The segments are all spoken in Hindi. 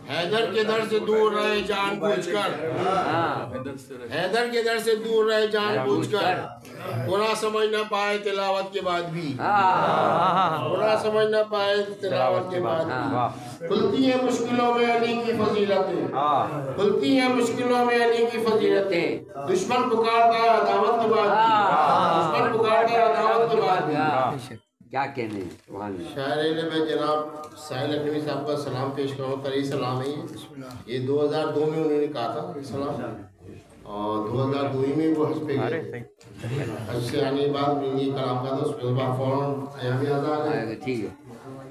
हैदर के दर से दूर रहे जानबूझकर, हैदर के दर से दूर रहे जानबूझकर, बुरा समझ न पाए तिलावत के बाद भी, बुरा समझ न पाए तिलावत के बाद भी। खुलती है मुश्किलों में अली की फजीलतें, खुलती है मुश्किलों में अली की फजीलतें। दुश्मन पुकारता है अदावत के बाद भी, दुश्मन पुकारता है अदावत के बाद भी। क्या कहने शायरे में जनाब साहिल अकरमी साहब का सलाम पेश करूँ। तरी सलाम है ये 2002 में उन्होंने कहा था सलाम, और 2002 में वो हज पे गए। हज से आने के बाद ये कलाम का था, उसके बाद फौरन यहाँ भी आ गए। ठीक है,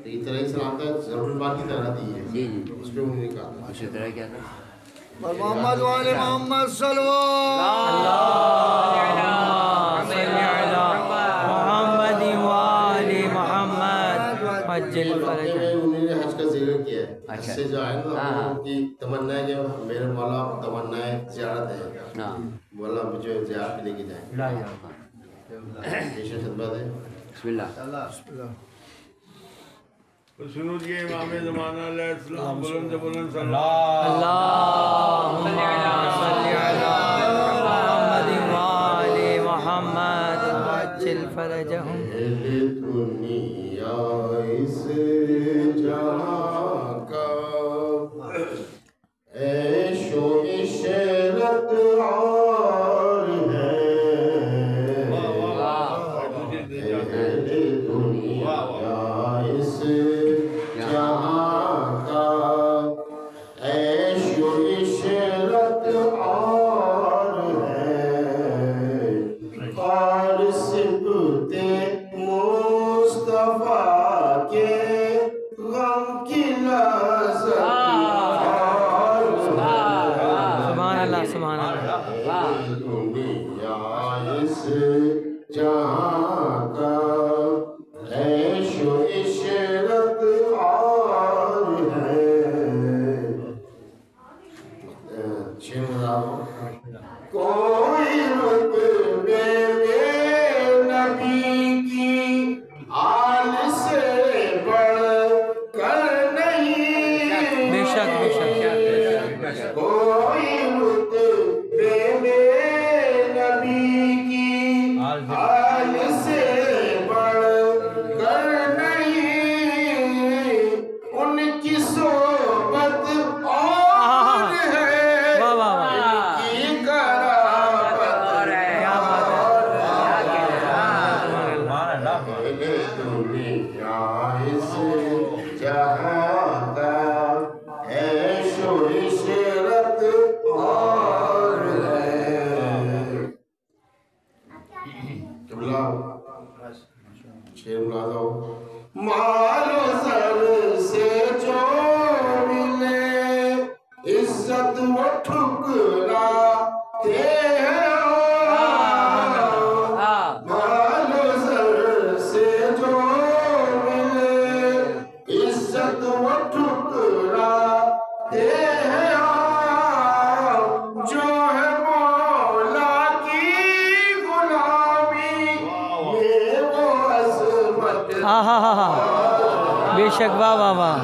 तो इस तरह सलाम था जरूर बात की तरह दी है जी जी, उस पर उन्होंने कहा था। उसी तरह क्या था मोहम्मद वाले मोहम्मद उन्होंने हज का जिक्र किया है। अच्छा। से जो है ना उनकी तमन्ना है कि मेरे मौला तमन्ना है ज़ियारत है, मौला मुझे ज़ियारत पे लेके जाए। पेश खिदमत है। बिस्मिल्लाह। सुनो जी इमाम ज़माना अलैहिस्सलाम बुलंद बुलंद अल्लाहुम्मा सल्ली अला मुहम्मद व आले मुहम्मद वअज्जिल फरजहुम। दुनिया इस जहां का ऐशो इशरत और है, दुनिया इस जहां का ऐशो इशरत और है, और सिबते मुस्तफा के गम की लज़्ज़त और सुभान अल्लाह सुभान अल्लाह। दुनिया इस जहां का ऐशो इशरत और है। कोई रुतबे में नबी की आल से बढ़ कर नहीं, बेशक बेशक कोई रुतबे में नबी की आल से बढ़ कर नहीं, उनकी सोबत और है, वाह वाह वाह, उनकी करामत और है। दुनिया इस जहां का ऐशो इशरत और है। शेर बुला दो। मालो सर से जो मिले इज्जत वो ठुकराते हैं, मालो सर से जो मिले इज्जत वो ठुकराते हैं, जो है मौला की गुलामी ये वो अज़मत। हाँ हाँ हाँ हाँ, बेशक वाह वाह वाह,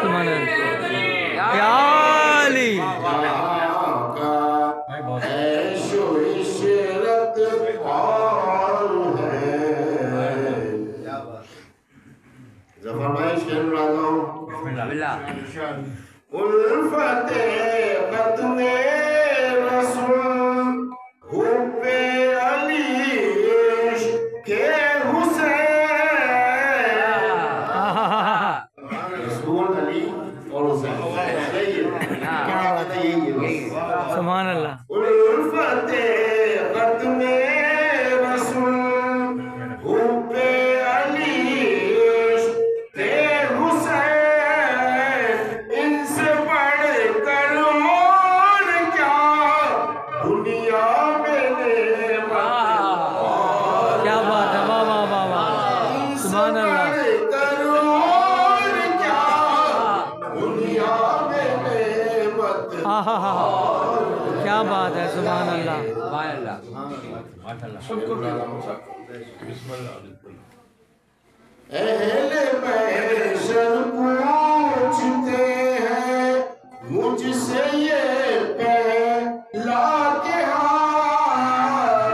सुभान अल्लाह या अली। ऐशो इशरत और है। ज़फ़र भाई शेर बुला दो। उल्फते ख़त्मे रसूल हुब्बे अली इश्क़े हुसैन, रसूल अली और हुसैन, क्या बात है, यही है। सुभान अल्लाह। उल्फते ख़त्मे रसूल हुब्बे अली इश्क़े हुसैन, इनसे बढ़कर और क्या दुनिया में नेमत। क्या बात है, वाह वाह वाह वाह, सुभान अल्लाह। बढ़कर और क्या दुनिया में नेमत। हाँ हाँ हाँ, क्या बात है, सुभान अल्लाह। सुभान अल्लाह। माशाअल्लाह। अहले महशर पूछते हैं मुझसे ये पहला के हाल।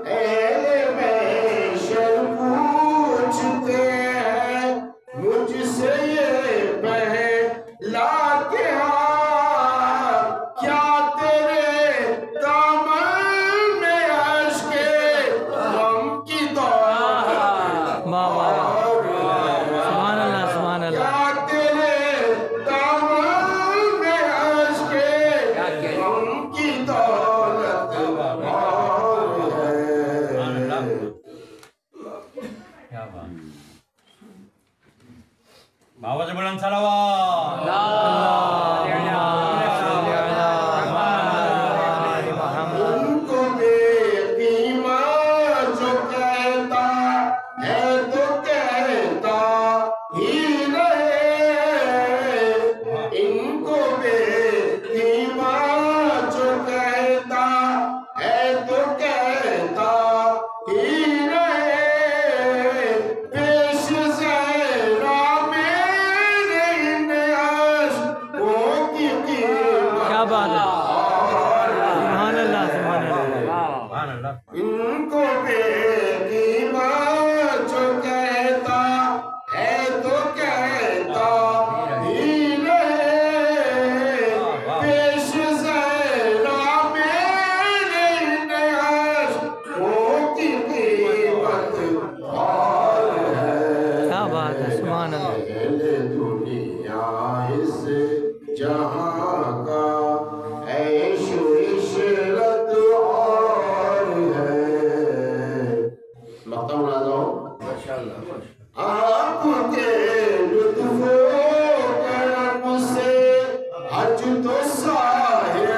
अहले महशर पूछते हैं मुझसे ये पहला के हाल। क्या तेरे दामन में अश्के गम की दौलत बाबा सुभान अल्लाह सुभान अल्लाह क्या तेरे दामन में अश्के गम की दौलत और है। बाबा से बुलंद सलावत। उनको बेईमा जो कहता है तो कहता ही रहे। इनको बेईमा जो कहता है तो कहता ही रहे। पेश ज़हरा मेरे इन अश्कों की कीमत क्या बात है सुभान अल्लाह सुभान अल्लाह इनको बेईमा जो कहता है तो कहता ही रहे। पेश ज़हरा मेरे इन अश्कों की कीमत और है। क्या बात है सुभान अल्लाह पहले दुनिया इस जहां का ऐशो इशरत और है। मक्ता उड़ा जाओ आपके लुत्फ़ो करम से हज तो साहिर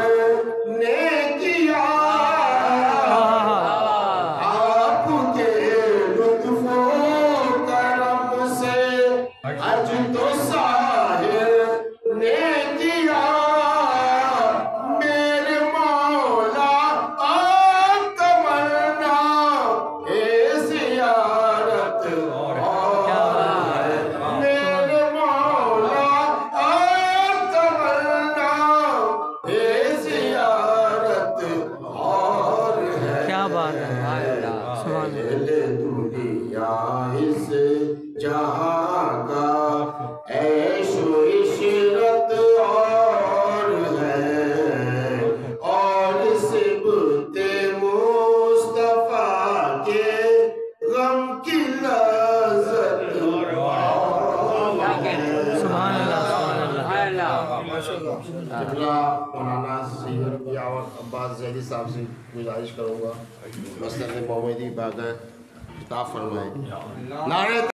ने किया। आपके लुत्फ़ो करम से हज तो साहिर ने किया। मेरे मौला आप तमन्ना ए ज़ियारत और है। मेरे मौला आप तमन्ना ए ज़ियारत और है। क्या बात है सुभान अल्लाह पहले दुनिया इस जहां का ऐशो इशरत और है। और सिबते मुस्तफा के गम की लज़्ज़त और है। सुभान अल्लाह सुभान अल्लाह क़िबला मौलाना सैयद यावर अब्बास ज़ैदी साहब से गुजारिश करूँगा मसलन मोहम्मदी बाक़ किताब फरमाएँ। नारे